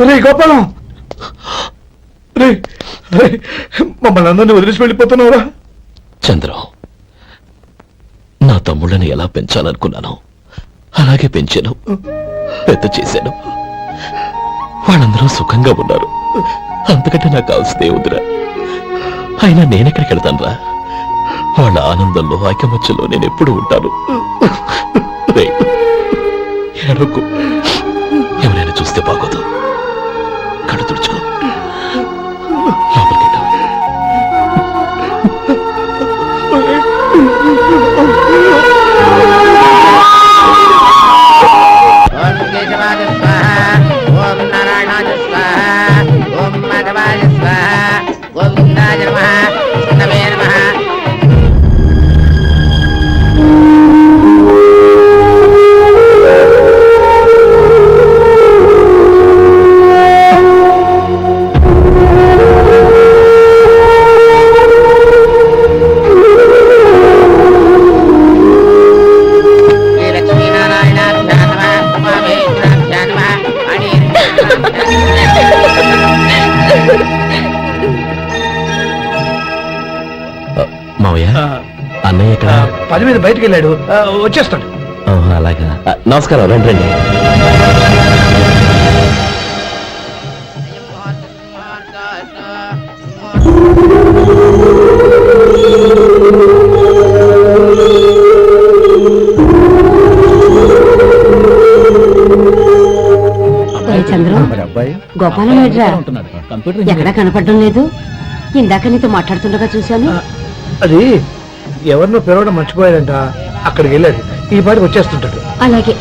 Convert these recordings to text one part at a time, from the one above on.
రే గోపాలం, రే మమ్మల్ని అందరినీ వదిలేసి వెళ్ళిపోతున్నావురా. చంద్రం, నా తమ్ముళ్ళని ఎలా పెంచాలనుకున్నాను అలాగే పెంచాను, పెద్ద చేశాను. వాళ్ళందరూ సుఖంగా ఉన్నారు, అంతకంటే నాకు కావాల్సిందే వద్దురా. అయినా నేనెక్కడికి వెళ్తానురా? వాళ్ళ ఆనందంలో ఐకమత్యంలో నేను ఎప్పుడు ఉంటాను. ఏడవకు, ఎవరైనా చూస్తే బాగోదు. కళ్ళు తుడుచుకో, లోపలికి ఓం నారాయణాయ స్వాహ, ఓం మాధవాయ స్వాహ, గోవిందాయ నమః, విష్ణవే నమః. మావయ్య, అన్నయ్య ఇక్కడ పని మీద బయటకు వెళ్ళాడు, వచ్చేస్తాడు. అలాగా, నమస్కారం. రండి రండి. చంద్రం, గోపాలం ఎక్కడా కనపడడం లేదు. ఇందాక నీతో మాట్లాడుతుండగా చూశాను. అది ఎవరినో పిలవడం మర్చిపోయాడంట, అక్కడికి వెళ్ళాడు. ఈ పాటికి వచ్చేస్తుంటాడు. అలాగే.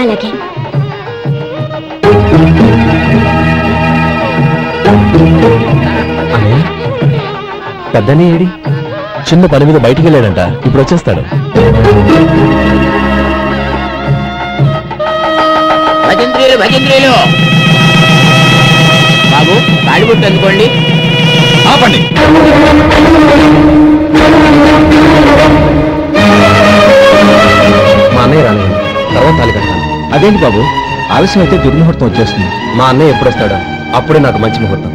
అలాగే. పెద్దనే ఏడి? చిన్న పని మీద బయటికి వెళ్ళాడంట, ఇప్పుడు వచ్చేస్తాడు. భజంత్రీలు భజంత్రీలు, బాబు తాడిబుట్టు అందుకోండి. ఆపండి. మా అన్నయ్య రాని తర్వాత తాళి కట్టాను. అదేంటి బాబు, ఆలస్యం అయితే దుర్ముహూర్తం వచ్చేస్తుంది. మా అన్నయ్య ఎప్పుడు వస్తాడో అప్పుడే నాకు మంచి ముహూర్తం.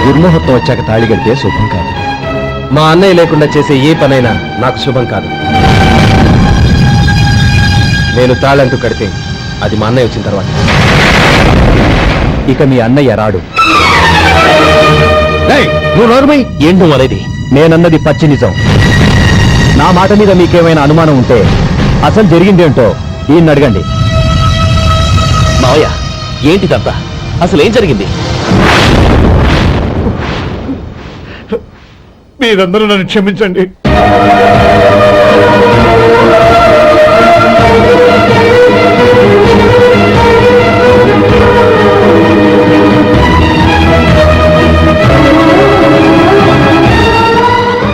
దుర్ముహూర్తం వచ్చాక తాళి కడితే శుభం కాదు. మా అన్నయ్య లేకుండా చేసే ఏ పనైనా నాకు శుభం కాదు. నేను తాళంటూ కడితే అది మా అన్నయ్య వచ్చిన తర్వాత. ఇక మీ అన్నయ్య రాడు. నువ్వు నోర్మై. ఏంటో అనేది? నేనన్నది పచ్చి నిజం. నా మాట మీద మీకేమైనా అనుమానం ఉంటే అసలు జరిగిందేంటో ఈయన్ని అడగండి. మావయ్య, ఏంటిదంతా? అసలు ఏం జరిగింది? మీరందరూ నన్ను క్షమించండి.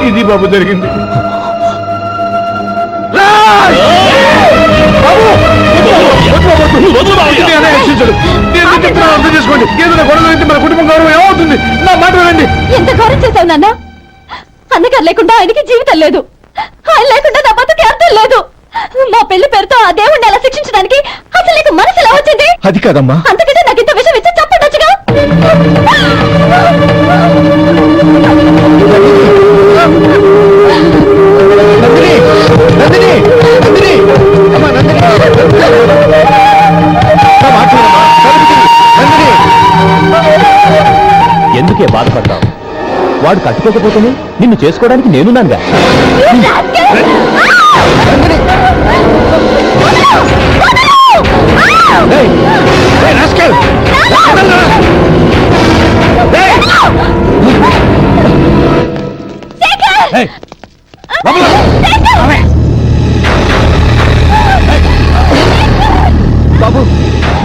ఇది బాబు జరిగింది. అర్థం చేసుకోండి. ఏదైనా గొడవ అయితే మన కుటుంబం గౌరవం ఏమవుతుంది? నా మాట వినండి. ఎంత గౌరవం చేశావు నాన్న? అన్నగారు లేకుండా ఆయనకి జీవితం లేదు, ఆయన లేకుండా నా బతుకి అర్థం లేదు. మా పెళ్లి పేరుతో ఆ దేవుణ్ణి అలా శిక్షించడానికి అసలు నీకు మనసు ఎలా వచ్చింది? అది కాదమ్మా. అంతకంటే నాకు ఇంత విషయం ఇచ్చి చెప్పండొచ్చుగా. ఎందుకే బాధపడతావు? వాడు కట్టుకోకపోతేనే నిన్ను చేసుకోవడానికి నేనున్నానుగా. ఏయ్, ఏయ్, rascal! ఏయ్! ఏయ్, లోపల రా. బాబు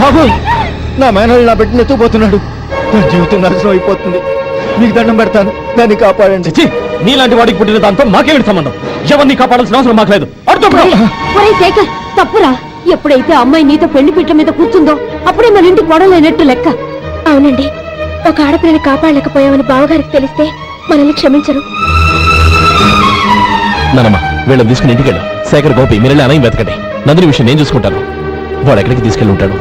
బాబు, నా మేనల్ని నా బిడ్డను ఎత్తుకుపోతున్నాడు. నా జీవితం నాశనం అయిపోతుంది. మీకు దండం పెడతాను, దాన్ని కాపాడండి. చిచ్చి, నీలాంటి వాడికి పుట్టిన దాంతో మాకేమిటి సంబంధం? ఎవరిని కాపాడాల్సిన అవసరం మాకు లేదు. ఒరే శేఖర్, తప్పురా. ఎప్పుడైతే అమ్మాయి నీతో పెళ్లి పీట మీద కూర్చుందో అప్పుడే మన ఇంటికి గొడవలేనట్టు లెక్క. అవునండి, ఒక ఆడపిల్లని కాపాడలేకపోయామని బావగారికి తెలిస్తే మనల్ని క్షమించరు. నానమ్మ, వీళ్ళని తీసుకుని ఇంటికి వెళ్ళు. శేఖర్, గోపి, మీరు వెళ్ళి అన్నయ్య వెతకండి. నందిని విషయం నేను చూసుకుంటాను. వాడు ఎక్కడికి తీసుకెళ్ళి ఉంటాడు?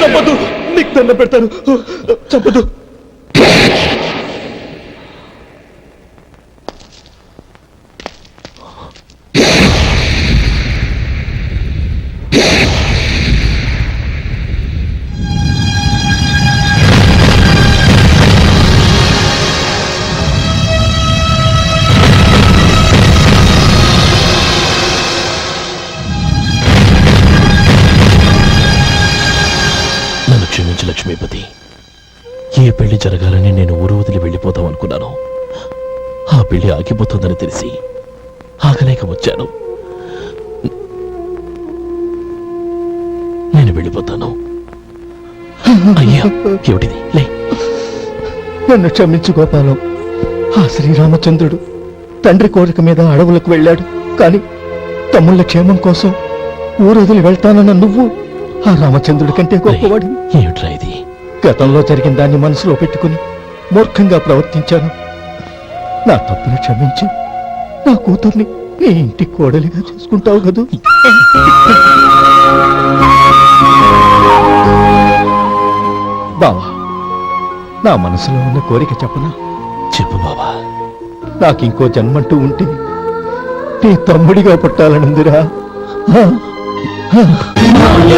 చంపదు, నీకు దండం పెడతాను, చంపదు. క్షమించు లక్ష్మీపతి. ఏ పెళ్లి జరగాలని నేను ఊరు వదిలి వెళ్ళిపోతాం అనుకున్నాను. ఆ పెళ్లి ఆగిపోతుందని తెలిసి ఆగలేక వచ్చాను. నేను వెళ్ళిపోతాను. అయ్యా, ఏమిటిది? లే, నన్ను క్షమించు గోపాలం. ఆ శ్రీరామచంద్రుడు తండ్రి కోరిక మీద అడవులకు వెళ్ళాడు. కాని తమ్ముళ్ళ క్షేమం కోసం ఊరు వదిలి వెళ్తానన్న నువ్వు ఆ రామచంద్రుడి కంటే గొప్పవాడి. ఏమిట్రా ఇది? గతంలో జరిగిన దాన్ని మనసులో పెట్టుకుని మూర్ఖంగా ప్రవర్తించాను. నా తప్పుని క్షమించి నా కూతుర్ని నీ ఇంటి కోడలిగా చేసుకుంటావు కదూ. నా మనసులో ఉన్న కోరిక చెప్పనా? చెప్పు బావా. నాకింకో జన్మంటూ ఉంటే నీ తమ్ముడిగా పుట్టాలనుందిరా.